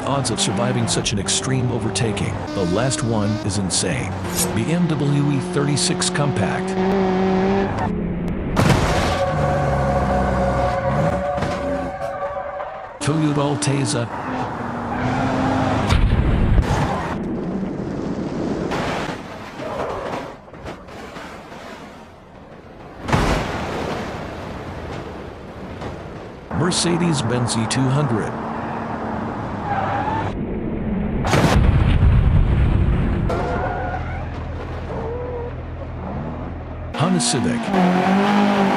odds of surviving such an extreme overtaking? The last one is insane. BMW E36 Compact. Toyota Altezza. Mercedes-Benz E200. Honda Civic.